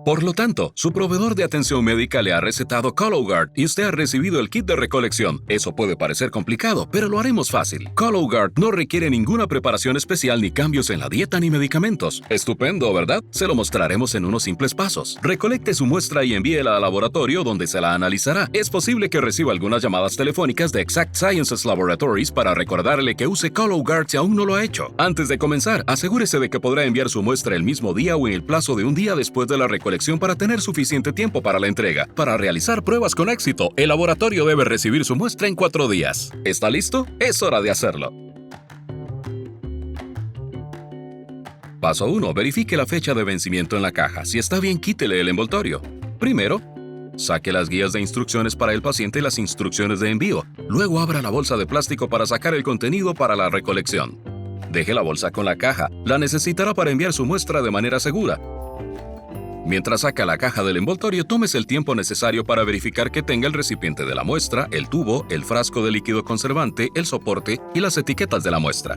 Por lo tanto, su proveedor de atención médica le ha recetado Cologuard y usted ha recibido el kit de recolección. Eso puede parecer complicado, pero lo haremos fácil. Cologuard no requiere ninguna preparación especial ni cambios en la dieta ni medicamentos. Estupendo, ¿verdad? Se lo mostraremos en unos simples pasos. Recolecte su muestra y envíela al laboratorio donde se la analizará. Es posible que reciba algunas llamadas telefónicas de Exact Sciences Laboratories para recordarle que use Cologuard si aún no lo ha hecho. Antes de comenzar, asegúrese de que podrá enviar su muestra el mismo día o en el plazo de un día después de la recolección para tener suficiente tiempo para la entrega. Para realizar pruebas con éxito, el laboratorio debe recibir su muestra en 4 días. ¿Está listo? Es hora de hacerlo. Paso 1. Verifique la fecha de vencimiento en la caja. Si está bien, quítele el envoltorio. Primero, saque las guías de instrucciones para el paciente y las instrucciones de envío. Luego abra la bolsa de plástico para sacar el contenido para la recolección. Deje la bolsa con la caja. La necesitará para enviar su muestra de manera segura. Mientras saca la caja del envoltorio, tómese el tiempo necesario para verificar que tenga el recipiente de la muestra, el tubo, el frasco de líquido conservante, el soporte y las etiquetas de la muestra.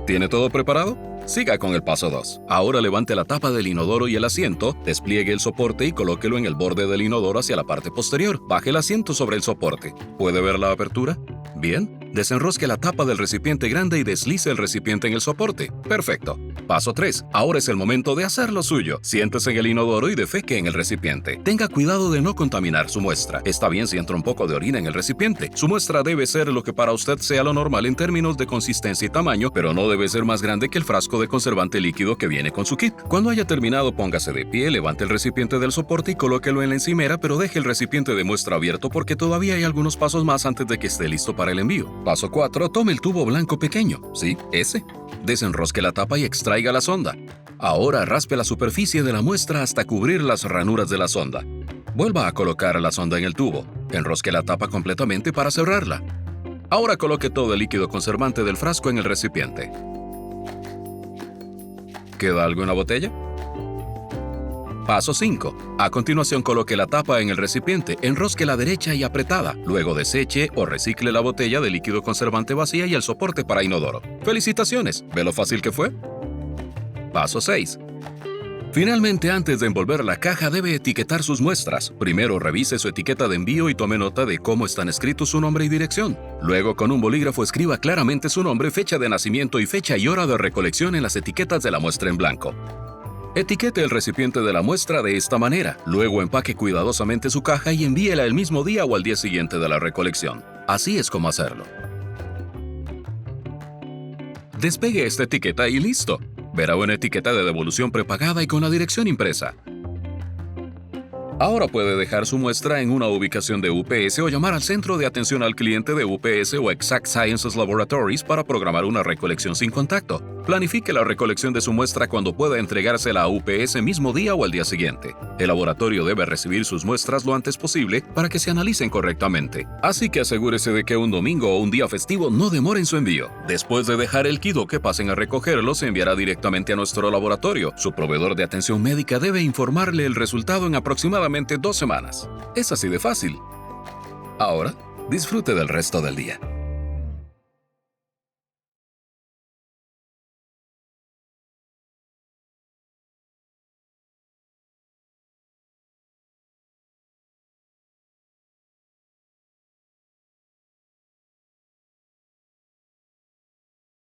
¿Tiene todo preparado? Siga con el paso 2. Ahora levante la tapa del inodoro y el asiento, despliegue el soporte y colóquelo en el borde del inodoro hacia la parte posterior. Baje el asiento sobre el soporte. ¿Puede ver la apertura? Bien. Desenrosque la tapa del recipiente grande y deslice el recipiente en el soporte. Perfecto. Paso 3. Ahora es el momento de hacer lo suyo. Siéntese en el inodoro y defeque en el recipiente. Tenga cuidado de no contaminar su muestra. Está bien si entra un poco de orina en el recipiente. Su muestra debe ser lo que para usted sea lo normal en términos de consistencia y tamaño, pero no debe ser más grande que el frasco de conservante líquido que viene con su kit. Cuando haya terminado, póngase de pie, levante el recipiente del soporte y colóquelo en la encimera, pero deje el recipiente de muestra abierto porque todavía hay algunos pasos más antes de que esté listo para el envío. Paso 4. Tome el tubo blanco pequeño. Sí, ese. Desenrosque la tapa y extraiga la sonda. Ahora raspe la superficie de la muestra hasta cubrir las ranuras de la sonda. Vuelva a colocar la sonda en el tubo. Enrosque la tapa completamente para cerrarla. Ahora coloque todo el líquido conservante del frasco en el recipiente. ¿Queda algo en la botella? Paso 5. A continuación coloque la tapa en el recipiente, enrosque la derecha y apretada. Luego deseche o recicle la botella de líquido conservante vacía y el soporte para inodoro. ¡Felicitaciones! ¿Ve lo fácil que fue? Paso 6. Finalmente, antes de envolver la caja, debe etiquetar sus muestras. Primero, revise su etiqueta de envío y tome nota de cómo están escritos su nombre y dirección. Luego, con un bolígrafo, escriba claramente su nombre, fecha de nacimiento y fecha y hora de recolección en las etiquetas de la muestra en blanco. Etiquete el recipiente de la muestra de esta manera. Luego empaque cuidadosamente su caja y envíela el mismo día o al día siguiente de la recolección. Así es como hacerlo. Despegue esta etiqueta y listo. Verá una etiqueta de devolución prepagada y con la dirección impresa. Ahora puede dejar su muestra en una ubicación de UPS o llamar al centro de atención al cliente de UPS o Exact Sciences Laboratories para programar una recolección sin contacto. Planifique la recolección de su muestra cuando pueda entregársela a UPS mismo día o al día siguiente. El laboratorio debe recibir sus muestras lo antes posible para que se analicen correctamente. Así que asegúrese de que un domingo o un día festivo no demoren su envío. Después de dejar el kit o que pasen a recogerlo, se enviará directamente a nuestro laboratorio. Su proveedor de atención médica debe informarle el resultado en aproximadamente 2 semanas. Es así de fácil. Ahora, disfrute del resto del día.